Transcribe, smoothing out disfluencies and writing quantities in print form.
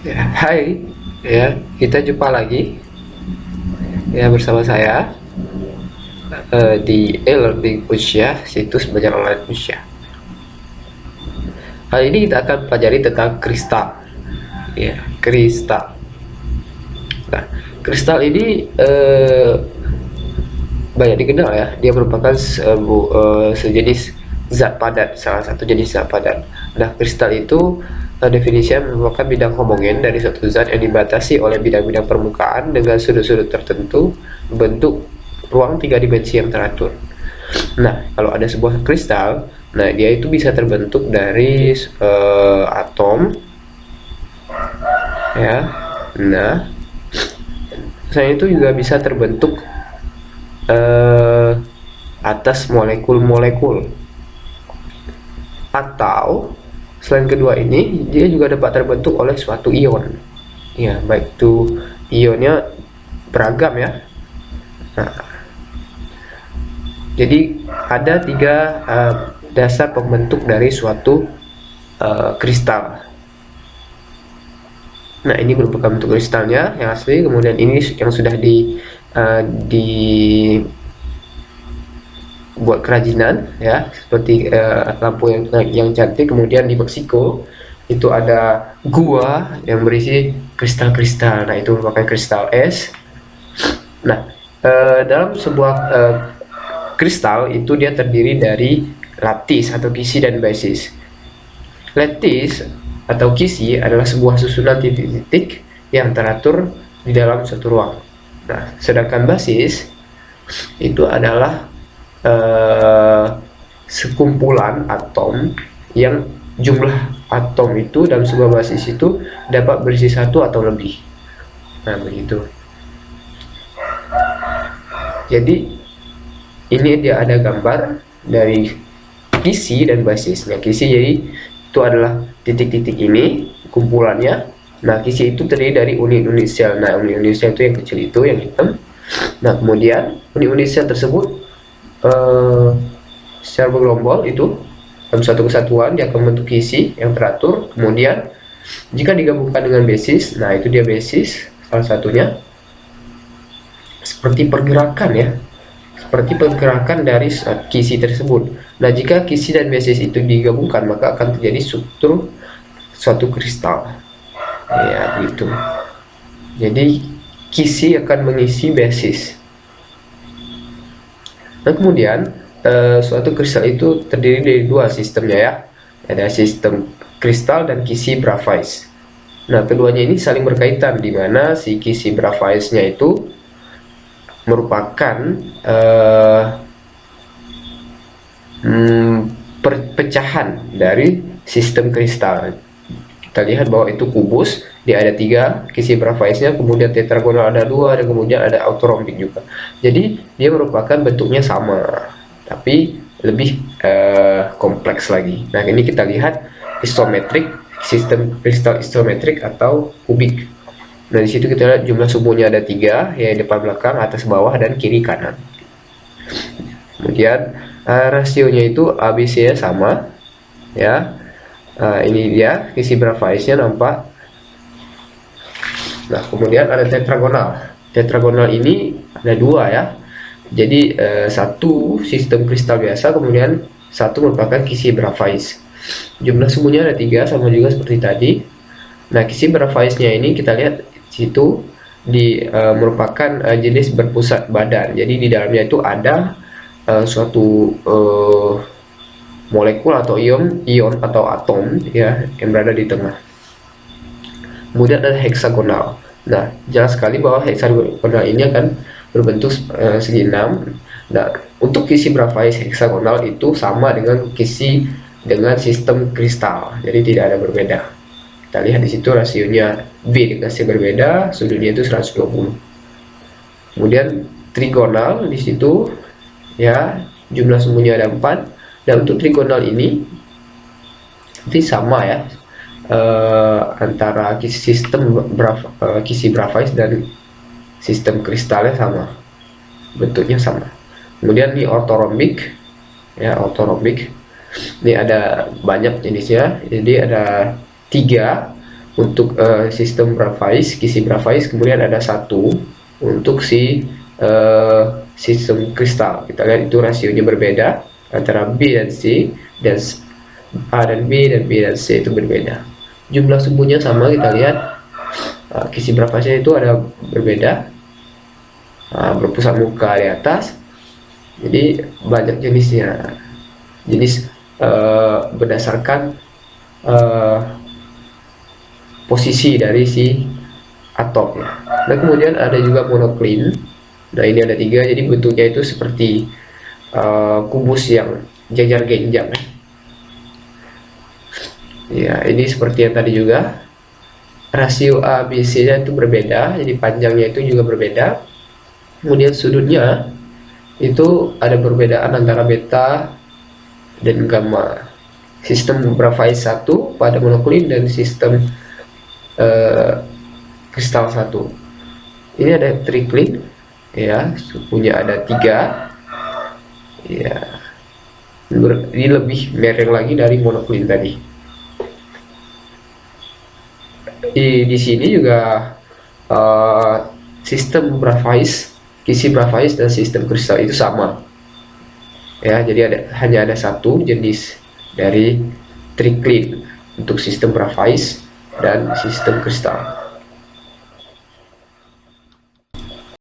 Ya, hai, ya kita jumpa lagi ya bersama saya di e-learning Usia, situs belajar online Usia. Kali ini kita akan pelajari tentang kristal. Ya, kristal. Nah, kristal ini banyak dikenal ya. Dia merupakan sejenis zat padat, salah satu jenis zat padat. Nah, kristal itu definisinya merupakan bidang homogen dari suatu zat yang dibatasi oleh bidang-bidang permukaan dengan sudut-sudut tertentu, bentuk ruang tiga dimensi yang teratur. Nah, kalau ada sebuah kristal, nah dia itu bisa terbentuk dari atom, ya. Nah, selain itu juga bisa terbentuk atas molekul-molekul, atau selain kedua ini dia juga dapat terbentuk oleh suatu ion, ya, baik itu ionnya beragam ya. Nah, jadi ada tiga dasar pembentuk dari suatu kristal. Nah, ini merupakan bentuk kristalnya yang asli, kemudian ini yang sudah buat kerajinan ya, seperti lampu yang cantik. Kemudian di Meksiko itu ada gua yang berisi kristal-kristal. Nah, itu merupakan kristal es. Nah, dalam sebuah kristal itu dia terdiri dari lattice atau kisi dan basis. Lattice atau kisi adalah sebuah susunan titik-titik yang teratur di dalam suatu ruang. Nah, sedangkan basis itu adalah sekumpulan atom yang jumlah atom itu dalam sebuah basis itu dapat berisi satu atau lebih. Nah, begitu. Jadi ini dia ada gambar dari kisi dan basis. Nah, kisi jadi itu adalah titik-titik ini kumpulannya. Nah, kisi itu terdiri dari unit-unit sel. Nah, unit-unit sel itu yang kecil, itu yang hitam. Nah, kemudian unit-unit sel tersebut secara bergelombol itu dalam satu kesatuan dia akan membentuk kisi yang teratur. Kemudian jika digabungkan dengan basis, nah itu dia basis salah satunya, seperti pergerakan ya, seperti pergerakan dari kisi tersebut. Nah, jika kisi dan basis itu digabungkan, maka akan terjadi struktur suatu kristal. Ya, gitu. Jadi kisi akan mengisi basis. Nah, kemudian suatu kristal itu terdiri dari dua sistemnya ya. Ada sistem kristal dan kisi Bravais. Nah, keduanya ini saling berkaitan, di mana si kisi Bravaisnya itu merupakan perpecahan dari sistem kristal. Kita lihat bahwa itu kubus, dia ada tiga kisi Bravaisnya, kemudian tetragonal ada dua, dan kemudian ada orthorhombic juga. Jadi dia merupakan bentuknya sama, tapi lebih kompleks lagi. Nah, ini kita lihat isometrik, sistem kristal isometrik atau kubik. Nah, di situ kita lihat jumlah sumbunya ada tiga, ya, depan belakang, atas bawah, dan kiri kanan. Kemudian rasionya itu ABC-nya sama, ya. Ini dia kisi Bravaisnya nampak. Nah, kemudian ada tetragonal. Tetragonal ini ada dua ya. Jadi satu sistem kristal biasa, kemudian satu merupakan kisi Bravais. Jumlah sumbunya ada tiga, sama juga seperti tadi. Nah, kisi Bravaisnya ini kita lihat situ merupakan jenis berpusat badan. Jadi di dalamnya itu ada suatu molekul atau ion atau atom ya yang berada di tengah. Kemudian ada heksagonal. Nah, jelas sekali bahwa heksagonal ini akan berbentuk segi 6. Nah, untuk kisi Bravais heksagonal itu sama dengan kisi dengan sistem kristal, jadi tidak ada berbeda. Kita lihat di situ rasionya B dikasih berbeda, sudutnya itu 120. Kemudian trigonal di situ ya, jumlah sumbunya ada 4. Dan untuk trigonal ini sama ya, antara sistem kisi Bravais dan sistem kristalnya sama, bentuknya sama. Kemudian di orthorhombic ya, orthorhombic ini ada banyak jenisnya, jadi ada 3 untuk sistem Bravais, kisi Bravais, kemudian ada 1 untuk si sistem kristal. Kita lihat itu rasionya berbeda antara B dan C, dan A dan B dan C itu berbeda. Jumlah sumbunya sama, kita lihat kisi Bravaisnya itu ada berbeda, berpusat muka di atas, jadi banyak jenisnya. Jenis berdasarkan posisi dari si atomnya. Nah kemudian ada juga monoklin. Nah ini ada 3, jadi bentuknya itu seperti kubus yang jajar genjang. Ya ini seperti yang tadi juga, rasio A, B, C nya itu berbeda, jadi panjangnya itu juga berbeda. Kemudian sudutnya itu ada perbedaan antara beta dan gamma. Sistem Bravais 1 pada monoklin dan sistem kristal 1. Ini ada triklin, ya, sukunya ada 3, ya. Ini lebih mereng lagi dari monoklin tadi. Di sini juga sistem Bravais, kisi Bravais dan sistem kristal itu sama. Ya, jadi hanya ada 1 jenis dari triklin untuk sistem Bravais dan sistem kristal.